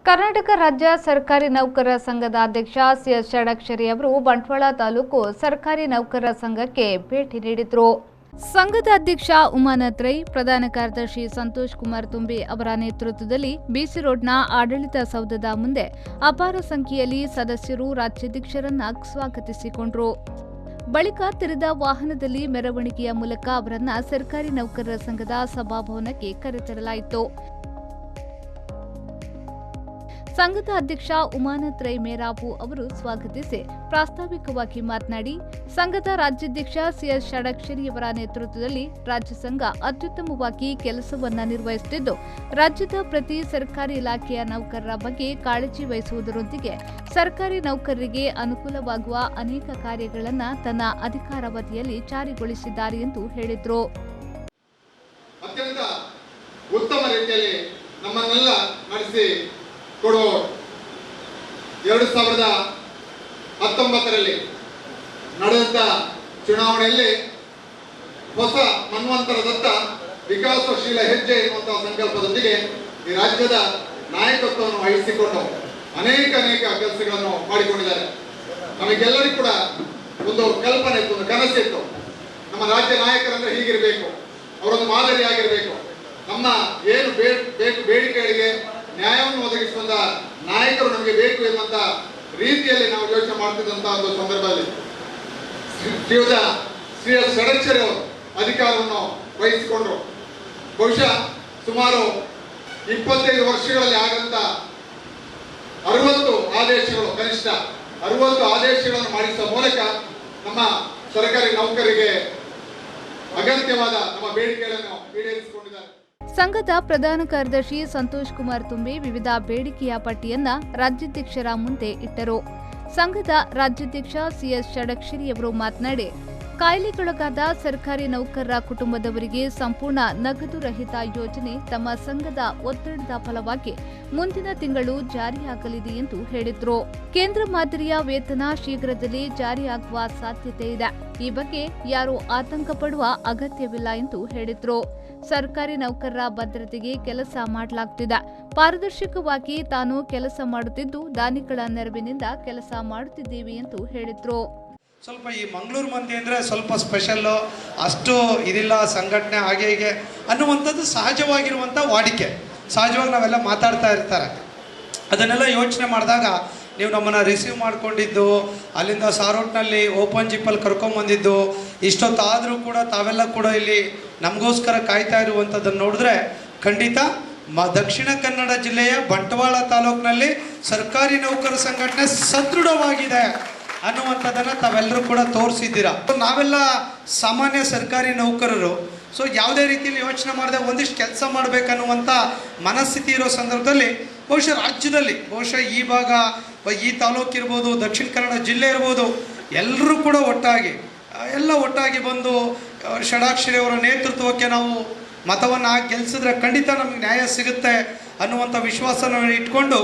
ಕರ್ನಾಟಕ ರಾಜ್ಯ ಸರ್ಕಾರಿ ನೌಕರರ ಸಂಘದ ಅಧ್ಯಕ್ಷ ಸಿಎಸ್ ಷಡಕ್ಷರಿ ಅವರು ಬಂಟ್ವಾಳ ತಾಲೂಕು ಸರ್ಕಾರಿ ನೌಕರರ ಸಂಘಕ್ಕೆ ಭೇಟಿ ನೀಡಿದರು. ಸಂಘದ ಅಧ್ಯಕ್ಷ ಉಮಾನಾಥ್ ರೈ, ಪ್ರಧಾನ ಕಾರ್ಯದರ್ಶಿ ಸಂತೋಷ್ ಕುಮಾರ್ ತುಂಬಿ ಅವರ ನೇತೃತ್ವದಲ್ಲಿ ಬಿಸಿ ರೋಡ್ನ ಆಡಳಿತ ಸೌಧದ ಮುಂದೆ ಅಪಾರ ಸಂಖ್ಯೆಯಲ್ಲಿ ಸದಸ್ಯರು ರಾಜ್ಯಾಧ್ಯಕ್ಷರನ್ನ ಸ್ವಾಗತಿಸಿಕೊಂಡರು. ಬಳಿಕ ತೆರೆದ ವಾಹನದಲ್ಲಿ ಮೆರವಣಿಗೆಯ ಮೂಲಕ ಅವರನ್ನ ಸರ್ಕಾರಿ ನೌಕರರ ಸಂಘದ ಸಭಾಭವನಕ್ಕೆ ಕರೆತರಲಾಯಿತು. ಸಂಘದ ಅಧ್ಯಕ್ಷ ಉಮಾನಾಥ್ ರೈ ಮೇರಾಪು ಅವರು ಸ್ವಾಗತಿಸಿ ಪ್ರಾಸ್ತಾವಿಕವಾಗಿ ಮಾತನಾಡಿ, ಸಂಘದ ರಾಜ್ಯಾಧ್ಯಕ್ಷ ಸಿಎಸ್ ಷಡಕ್ಷರಿಯವರ ನೇತೃತ್ವದಲ್ಲಿ ರಾಜ್ಯ ಸಂಘ ಅತ್ಯುತ್ತಮವಾಗಿ ಕೆಲಸವನ್ನ ನಿರ್ವಹಿಸುತ್ತಿದ್ದು, ರಾಜ್ಯದ ಪ್ರತಿ ಸರ್ಕಾರಿ ಇಲಾಖೆಯ ನೌಕರರ ಬಗ್ಗೆ ಕಾಳಜಿ ವಹಿಸುವುದರೊಂದಿಗೆ ಸರ್ಕಾರಿ ನೌಕರರಿಗೆ ಅನುಕೂಲವಾಗುವ ಅನೇಕ ಕಾರ್ಯಗಳನ್ನು ತನ್ನ ಅಧಿಕಾರಾವಧಿಯಲ್ಲಿ ಜಾರಿಗೊಳಿಸಿದ್ದಾರೆ ಎಂದು ಹೇಳಿದರು. ಅತ್ಯಂತ ಉತ್ತಮ ರೀತಿಯಲ್ಲಿ ನಮ್ಮನ್ನೆಲ್ಲ ನಡೆಸಿ ಕೊಡುವ 2019ರಲ್ಲಿ ನಡೆದಂತ ಚುನಾವಣೆಯಲ್ಲಿ ಹೊಸ ಮನ್ವಂತರದತ್ತ ವಿಕಾಸಶೀಲ ಹೆಜ್ಜೆ ಎನ್ನುವಂತಹ ಸಂಕಲ್ಪದೊಂದಿಗೆ ಈ ರಾಜ್ಯದ ನಾಯಕತ್ವವನ್ನು ವಹಿಸಿಕೊಂಡು ಅನೇಕ ಕೆಲಸಗಳನ್ನು ಮಾಡಿಕೊಂಡಿದ್ದಾರೆ. ನಮಗೆಲ್ಲರಿಗೂ ಕೂಡ ಒಂದು ಕಲ್ಪನೆ ಇತ್ತು, ಒಂದು ಕನಸಿತ್ತು. ನಮ್ಮ ರಾಜ್ಯ ನಾಯಕರಂದ್ರೆ ಹೀಗಿರಬೇಕು, ಅವರೊಂದು ಮಾದರಿಯಾಗಿರಬೇಕು, ನಮ್ಮ ಏನು ಬೇಡಿಕೆಗಳಿಗೆ ನ್ಯಾಯವನ್ನು ಒದಗಿಸುವಂತ ನಾಯಕರು ನಮಗೆ ಬೇಕು ಎನ್ನುವಂತ ರೀತಿಯಲ್ಲಿ ನಾವು ಯೋಚನೆ ಮಾಡ್ತಿದ್ದಂತಹ ಒಂದು ಸಂದರ್ಭದಲ್ಲಿ ಶ್ರೀಯುತ ಷಡಕ್ಷರಿ ಅವರು ಅಧಿಕಾರವನ್ನು ವಹಿಸಿಕೊಂಡರು. ಬಹುಶಃ ಸುಮಾರು 25 ವರ್ಷಗಳಲ್ಲಿ ಆಗಂತ 60 ಆದೇಶಗಳು, ಕನಿಷ್ಠ 60 ಆದೇಶಗಳನ್ನು ಮಾಡಿಸುವ ಮೂಲಕ ನಮ್ಮ ಸರ್ಕಾರಿ ನೌಕರರಿಗೆ ಅಗತ್ಯವಾದ ನಮ್ಮ ಬೇಡಿಕೆಗಳನ್ನು ಈಡೇರಿಸಿಕೊಂಡಿದ್ದಾರೆ. ಸಂಘದ ಪ್ರಧಾನ ಕಾರ್ಯದರ್ಶಿ ಸಂತೋಷ್ ಕುಮಾರ್ ತುಂಬಿ ವಿವಿಧ ಬೇಡಿಕೆಯ ಪಟ್ಟಿಯನ್ನ ರಾಜ್ಯಾಧ್ಯಕ್ಷರ ಮುಂದೆ ಇಟ್ಟರು. ಸಂಘದ ರಾಜ್ಯಾಧ್ಯಕ್ಷ ಸಿಎಸ್ ಷಡಕ್ಷರಿಯವರು ಮಾತನಾಡಿ, ಕಾಯಿಲೆಗೊಳಗಾದ ಸರ್ಕಾರಿ ನೌಕರರ ಕುಟುಂಬದವರಿಗೆ ಸಂಪೂರ್ಣ ನಗದು ರಹಿತ ಯೋಜನೆ ತಮ್ಮ ಸಂಘದ ಒತ್ತಡದ ಫಲವಾಗಿ ಮುಂದಿನ ತಿಂಗಳು ಜಾರಿಯಾಗಲಿದೆ ಎಂದು ಹೇಳಿದರು. ಕೇಂದ್ರ ಮಾದರಿಯ ವೇತನ ಶೀಘ್ರದಲ್ಲಿ ಜಾರಿಯಾಗುವ ಸಾಧ್ಯತೆ ಇದೆ. ಈ ಬಗ್ಗೆ ಯಾರೂ ಆತಂಕ ಪಡುವ ಅಗತ್ಯವಿಲ್ಲ ಎಂದು ಹೇಳಿದರು. ಸರ್ಕಾರಿ ನೌಕರರ ಭದ್ರತೆಗೆ ಕೆಲಸ ಮಾಡಲಾಗುತ್ತಿದೆ. ಪಾರದರ್ಶಕವಾಗಿ ತಾನು ಕೆಲಸ ಮಾಡುತ್ತಿದ್ದು, ದಾನಿಗಳ ನೆರವಿನಿಂದ ಕೆಲಸ ಮಾಡುತ್ತಿದ್ದೇವೆ ಎಂದು ಹೇಳಿದರು. ಸ್ವಲ್ಪ ಈ ಮಂಗಳೂರು ಮಂದಿ ಅಂದರೆ ಸ್ವಲ್ಪ ಸ್ಪೆಷಲ್ಲು, ಅಷ್ಟು ಇದಿಲ್ಲ ಸಂಘಟನೆ ಹಾಗೆ ಹೀಗೆ ಅನ್ನುವಂಥದ್ದು ಸಹಜವಾಗಿರುವಂಥ ವಾಡಿಕೆ. ಸಹಜವಾಗಿ ನಾವೆಲ್ಲ ಮಾತಾಡ್ತಾ ಇರ್ತಾರೆ. ಅದನ್ನೆಲ್ಲ ಯೋಚನೆ ಮಾಡಿದಾಗ ನೀವು ನಮ್ಮನ್ನು ರಿಸೀವ್ ಮಾಡ್ಕೊಂಡಿದ್ದು, ಅಲ್ಲಿಂದ ಸಾರೋಟ್ನಲ್ಲಿ ಓಪನ್ ಜಿಪ್ಪಲ್ಲಿ ಕರ್ಕೊಂಬಂದಿದ್ದು, ಇಷ್ಟೊತ್ತಾದರೂ ಕೂಡ ತಾವೆಲ್ಲ ಕೂಡ ಇಲ್ಲಿ ನಮಗೋಸ್ಕರ ಕಾಯ್ತಾ ಇರುವಂಥದ್ದನ್ನು ನೋಡಿದ್ರೆ ಖಂಡಿತ ದಕ್ಷಿಣ ಕನ್ನಡ ಜಿಲ್ಲೆಯ ಬಂಟ್ವಾಳ ತಾಲೂಕಿನಲ್ಲಿ ಸರ್ಕಾರಿ ನೌಕರರ ಸಂಘಟನೆ ಸದೃಢವಾಗಿದೆ ಅನ್ನುವಂಥದ್ದನ್ನು ತಾವೆಲ್ಲರೂ ಕೂಡ ತೋರಿಸಿದ್ದೀರಾ. ನಾವೆಲ್ಲ ಸಾಮಾನ್ಯ ಸರ್ಕಾರಿ ನೌಕರರು. ಸೊ ಯಾವುದೇ ರೀತಿಯಲ್ಲಿ ಯೋಚನೆ ಮಾಡದೆ ಒಂದಿಷ್ಟು ಕೆಲಸ ಮಾಡಬೇಕನ್ನುವಂಥ ಮನಸ್ಥಿತಿ ಇರೋ ಸಂದರ್ಭದಲ್ಲಿ ಬಹುಶಃ ರಾಜ್ಯದಲ್ಲಿ, ಬಹುಶಃ ಈ ಭಾಗ, ಈ ತಾಲೂಕು ಇರ್ಬೋದು, ದಕ್ಷಿಣ ಕನ್ನಡ ಜಿಲ್ಲೆ ಇರ್ಬೋದು, ಎಲ್ಲರೂ ಕೂಡ ಒಟ್ಟಾಗಿ ಬಂದು ಷಡಾಕ್ಷರಿ ಅವರ ನೇತೃತ್ವಕ್ಕೆ ನಾವು ಮತವನ್ನು ಗೆಲ್ಲಿಸಿದ್ರೆ ಖಂಡಿತ ನಮಗೆ ನ್ಯಾಯ ಸಿಗುತ್ತೆ ಅನ್ನುವಂಥ ವಿಶ್ವಾಸವನ್ನು ಇಟ್ಕೊಂಡು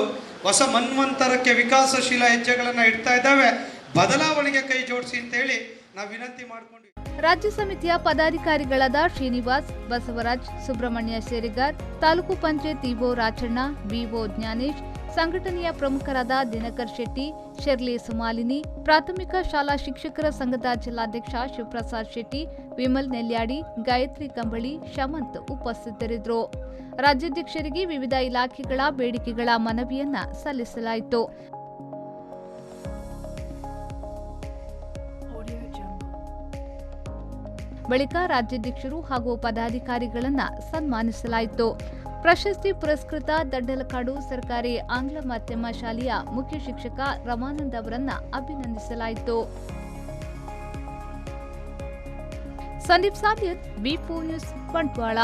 ಹೊಸ ಮನ್ವಂತರಕ್ಕೆ ವಿಕಾಸಶೀಲ ಹೆಜ್ಜೆಗಳನ್ನು ಇಡ್ತಾ ಇದ್ದಾವೆ. ಬದಲಾವಣೆಗೆ ಕೈ ಜೋಡಿಸಿ ಅಂತೇಳಿ ನಾವು ವಿನಂತಿ ಮಾಡಿಕೊಂಡ್ವಿ. ರಾಜ್ಯ ಸಮಿತಿಯ ಪದಾಧಿಕಾರಿಗಳಾದ ಶ್ರೀನಿವಾಸ್, ಬಸವರಾಜ್, ಸುಬ್ರಹ್ಮಣ್ಯ ಸೇರಿಗಾರ್, ತಾಲೂಕು ಪಂಚಾಯತ್ ಇಒ ರಾಚಣ್ಣ, ಬಿಒ ಜ್ಞಾನೇಶ್, ಸಂಘಟನೆಯ ಪ್ರಮುಖರಾದ ದಿನಕರ್ ಶೆಟ್ಟಿ, ಶೆರ್ಲಿ ಸುಮಾಲಿನಿ, ಪ್ರಾಥಮಿಕ ಶಾಲಾ ಶಿಕ್ಷಕರ ಸಂಘದ ಜಿಲ್ಲಾಧ್ಯಕ್ಷ ಶಿವಪ್ರಸಾದ್ ಶೆಟ್ಟಿ, ವಿಮಲ್ ನೆಲ್ಯಾಡಿ, ಗಾಯತ್ರಿ ಕಂಬಳಿ, ಶಮಂತ್ ಉಪಸ್ಥಿತರಿದ್ದರು. ರಾಜ್ಯಾಧ್ಯಕ್ಷರಿಗೆ ವಿವಿಧ ಇಲಾಖೆಗಳ ಬೇಡಿಕೆಗಳ ಮನವಿಯನ್ನ ಸಲ್ಲಿಸಲಾಯಿತು. ಬಳಿಕ ರಾಜ್ಯಾಧ್ಯಕ್ಷರು ಹಾಗೂ ಪದಾಧಿಕಾರಿಗಳನ್ನ ಸನ್ಮಾನಿಸಲಾಯಿತು. ಪ್ರಶಸ್ತಿ ಪುರಸ್ಕೃತ ದಡ್ಡಲಕಾಡು ಸರ್ಕಾರಿ ಆಂಗ್ಲ ಮಾಧ್ಯಮ ಶಾಲೆಯ ಮುಖ್ಯ ಶಿಕ್ಷಕ ರಮಾನಂದ್ ಅವರನ್ನ ಅಭಿನಂದಿಸಲಾಯಿತು. ಸಂದೀಪ್ ಸಾಧ್ಯತ್, ಬಿ4 ನ್ಯೂಸ್, ಬಂಟ್ವಾಳ.